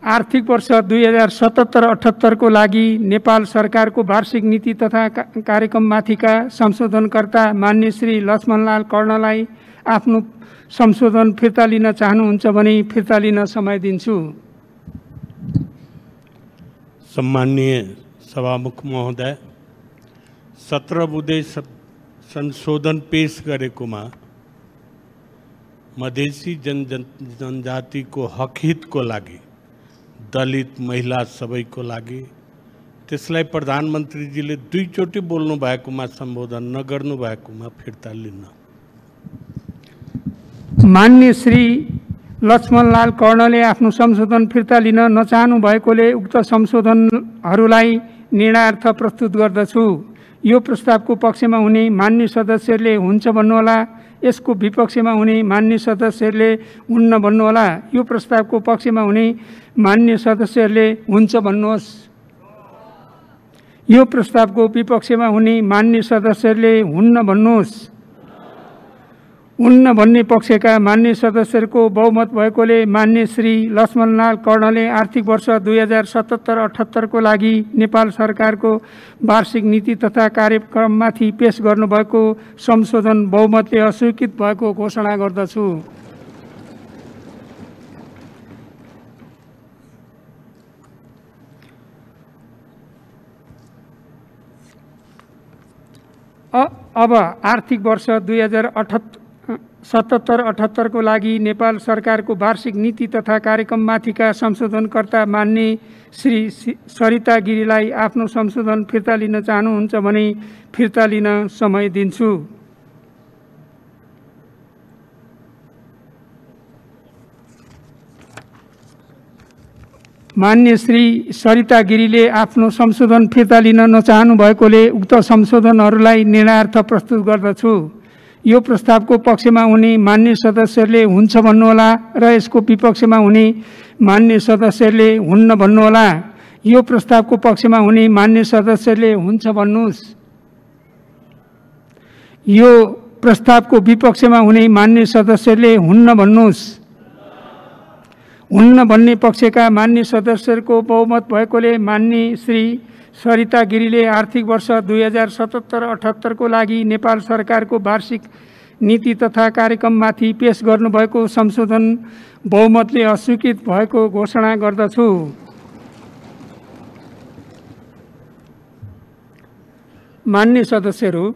आर्थिक वर्ष 2077-78 को लागि नेपाल सरकारको वार्षिक नीति तथा कार्यक्रममाथिका संशोधनकर्ता मान्य श्री लक्ष्मणलाल कर्णलाई आफ्नो संशोधन फिर्ता लिन चाहनुहुन्छ भने फिर्ता लिन समय दिन्छु। सम्माननीय सभामुख महोदय, 17 बुँदे संशोधन पेश गरेकोमा मधेसी जनजातिको हक हितको लागि, दलित महिला सबैको लागि, त्यसलाई प्रधानमन्त्रीजीले दुईचोटि बोल्नु भएकोमा सम्बोधन नगर्नु भएकोमा फिर्ता लिन्न। मान्य श्री लक्ष्मणलाल कर्णले आफ्नो संशोधन फिर्ता लिन नचाहनु भएकोले उक्त संशोधनहरूलाई निर्णयार्थ प्रस्तुत गर्दछु। यो प्रस्तावको पक्षमा हुने मान्य सदस्यहरूले हुन्छ भन्नुहोला, यसको विपक्षमा हुने मान्य सदस्यहरूले हुन्न भन्नुहोला। यो प्रस्तावको पक्षमा हुने मान्य सदस्यहरूले हुन्छ भन्नुहोस्। यो प्रस्तावको विपक्षमा हुने मान्य सदस्यहरूले हुन्न भन्नुहोस्। हुन्न भन्ने पक्षका मान्य सदस्यहरूको बहुमत भएकोले मान्य श्री लक्ष्मणलाल कर्णले आर्थिक वर्ष 2077-78 को लागि नेपाल सरकारको वार्षिक नीति तथा कार्यक्रममाथि पेश गर्नुभएको संशोधन बहुमतले अस्वीकृत भएको घोषणा गर्दछु। अब आर्थिक वर्ष 2077-78 को लागि नेपाल सरकारको वार्षिक नीति तथा कार्यक्रममाथिका संशोधनकर्ता मान्य श्री सरिता गिरीलाई आफ्नो संशोधन फिर्ता लिन चाहनुहुन्छ भने फिर्ता लिन समय दिन्छु। मान्य श्री सरिता गिरीले आफ्नो संशोधन फिर्ता लिन नचाहनु भएकोले उक्त संशोधनहरूलाई निर्णयार्थ प्रस्तुत गर्दछु। यो प्रस्तावको पक्षमा हुने मान्य सदस्यहरूले हुन्छ भन्नुहोला र यसको विपक्षमा हुने मान्य सदस्यहरूले हुन्न भन्नुहोला। यो प्रस्तावको पक्षमा हुने मान्य सदस्यहरूले हुन्छ भन्नुहोस्। यो प्रस्तावको विपक्षमा हुने मान्य सदस्यहरूले हुन्न भन्नुहोस्। हुन्न भन्ने पक्षका मान्य सदस्यहरूको बहुमत भएकोले मान्य श्री सरिता गिरीले आर्थिक वर्ष 2077-78 को लागि नेपाल सरकारको वार्षिक नीति तथा कार्यक्रममाथि पेश गर्नुभएको संशोधन बहुमतले अस्वीकृत भएको घोषणा गर्दछु। मान्य सदस्यहरू,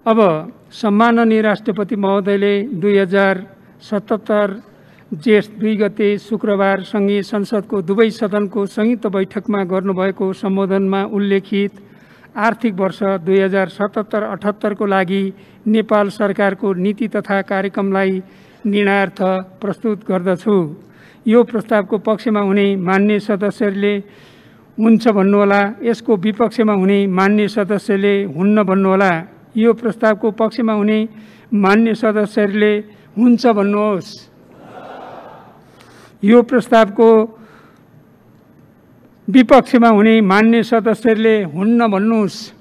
अब सम्माननीय राष्ट्रपति महोदयले 2077 जेठ 2 गते शुक्रबार सङ्घीय संसदको दुवै सदनको संयुक्त बैठकमा गर्नुभएको सम्बोधनमा उल्लेखित आर्थिक वर्ष 2077-78 को लागि नेपाल सरकारको नीति तथा कार्यक्रमलाई निर्णयार्थ प्रस्तुत गर्दछु। यो प्रस्तावको पक्षमा हुने मान्य सदस्यहरूले हुन्छ भन्नुहोला, यसको विपक्षमा हुने मान्य सदस्यले हुन्न भन्नुहोला। यो प्रस्तावको पक्षमा हुने मान्य सदस्यहरूले हुन्छ भन्नुहोस्। यो प्रस्तावको विपक्षमा हुने मान्य सदस्यहरूले हुन्न भन्नुहोस्।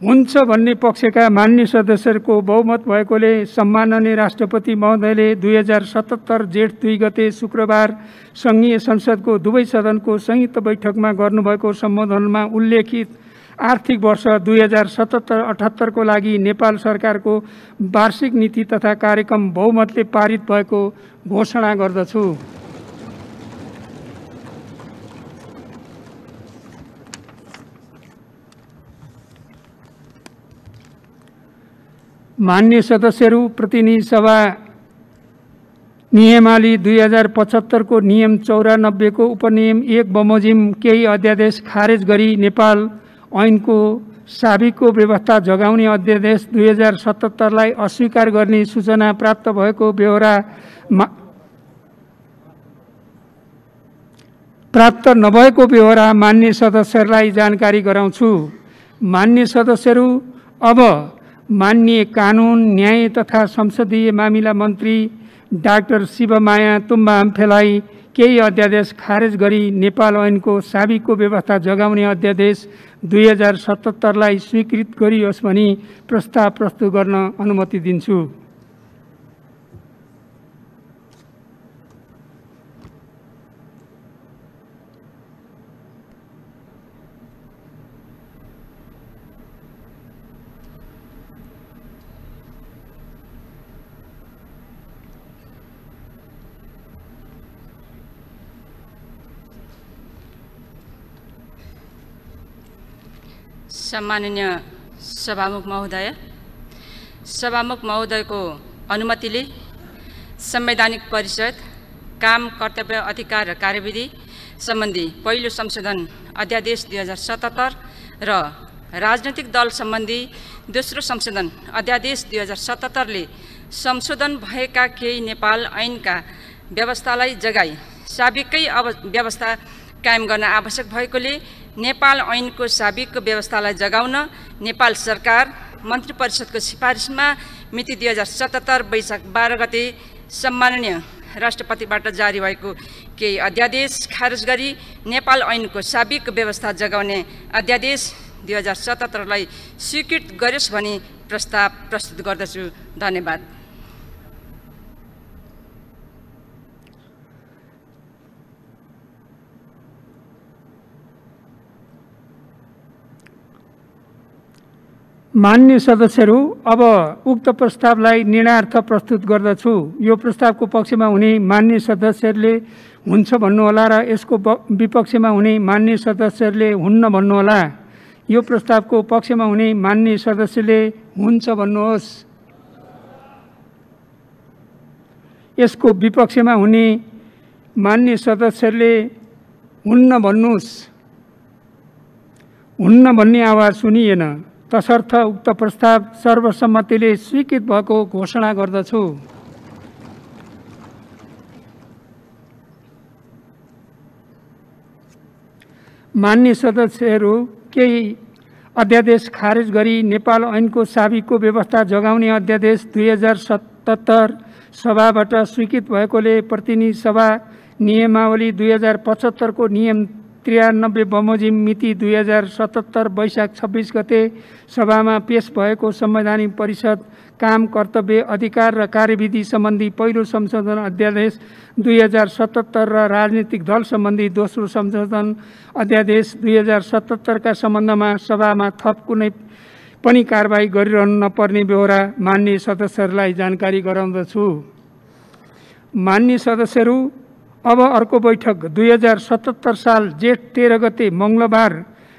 हुन्छ भन्ने पक्षका मान्य सदस्यहरूको बहुमत भएकोले सम्माननीय राष्ट्रपति महोदयले 2077 जेठ 2 गते शुक्रबार सङ्घीय संसदको दुवै सदनको संयुक्त बैठकमा गर्नुभएको सम्बोधनमा उल्लेखित आर्थिक वर्ष 2077-78 को लागि नेपाल सरकारको वार्षिक नीति तथा कार्यक्रम बहुमतले पारित भएको घोषणा गर्दछु। मान्य सदस्यहरू, प्रतिनिधि सभा नियमावली 2075 को नियम 94 को उपनियम 1 बमोजिम केही अध्यादेश खारेज गरी नेपाल ऐनको साबिकको व्यवस्था जगाउने अध्यादेश 2077 लाई अस्वीकार गर्ने सूचना प्राप्त भएको बेहोरा प्राप्त नभएको बेहोरा मान्य सदस्यहरूलाई जानकारी गराउँछु। मान्य सदस्यहरू, अब माननीय कानुन, न्याय तथा संसदीय मामिला मन्त्री डाक्टर शिवमाया तुम्बा आम्फेलाई केही अध्यादेश खारेज गरी नेपाल ऐनको साबिकको व्यवस्था जगाउने अध्यादेश 2077 लाई स्वीकृत गरियोस् भनी प्रस्ताव प्रस्तुत गर्न अनुमति दिन्छु। सम्माननीय सभामुख महोदय, सभामुख महोदयको अनुमतिले संवैधानिक परिषद काम, कर्तव्य, अधिकार र कार्यविधि सम्बन्धी पहिलो संशोधन अध्यादेश 2077 र राजनैतिक दल सम्बन्धी दोस्रो संशोधन अध्यादेश 2077 ले संशोधन भएका केही नेपाल ऐनका व्यवस्थालाई जगाई साबिकै व्यवस्था कायम गर्न आवश्यक भएकोले नेपाल ऐनको साबिकको व्यवस्थालाई जगाउन नेपाल सरकार मन्त्री परिषदको सिफारिसमा मिति 2077 वैशाख 12 गते सम्माननीय राष्ट्रपतिबाट जारी भएको केही अध्यादेश खारेज गरी नेपाल ऐनको साबिक व्यवस्था जगाउने अध्यादेश 2077 लाई स्वीकृत गरियोस् भनी प्रस्ताव प्रस्तुत गर्दछु। धन्यवाद। मान्य सदस्यहरू, अब उक्त प्रस्तावलाई निर्णयार्थ प्रस्तुत गर्दछु। यो प्रस्तावको पक्षमा हुने मान्य सदस्यहरूले हुन्छ भन्नुहोला र यसको विपक्षमा हुने मान्य सदस्यहरूले हुन्न भन्नुहोला। यो प्रस्तावको पक्षमा हुने मान्य सदस्यले हुन्छ भन्नुहोस्। यसको विपक्षमा हुने मान्य सदस्यहरूले हुन्न भन्नुहोस्। हुन्न भन्ने आवाज सुनिएन, तसर्थ उक्त प्रस्ताव सर्वसम्मतिले स्वीकृत भएको घोषणा गर्दछु। मान्य सदस्यहरू, केही अध्यादेश खारेज गरी नेपाल ऐनको साबिकको व्यवस्था जगाउने अध्यादेश 2077 सभाबाट स्वीकृत भएकोले प्रतिनिधि सभा नियमावली 2075 को नियम 93 बमोजिम मिति 2077 वैशाख 26 गते सभामा पेश भएको संवैधानिक परिषद काम, कर्तव्य, अधिकार र कार्यविधि सम्बन्धी पहिलो संशोधन अध्यादेश 2077 र राजनीतिक दल सम्बन्धी दोस्रो संशोधन अध्यादेश 2077 का सम्बन्धमा सभामा थप कुनै पनि कारबाही गरिरहनु नपर्ने बेहोरा मान्य सदस्यहरूलाई जानकारी गराउँदछु। मान्य सदस्यहरू, अब अर्को बैठक 2077 साल जेठ 13 गते मङ्गलबार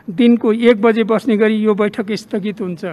दिनको 1 बजे बस्ने गरी यो बैठक स्थगित हुन्छ।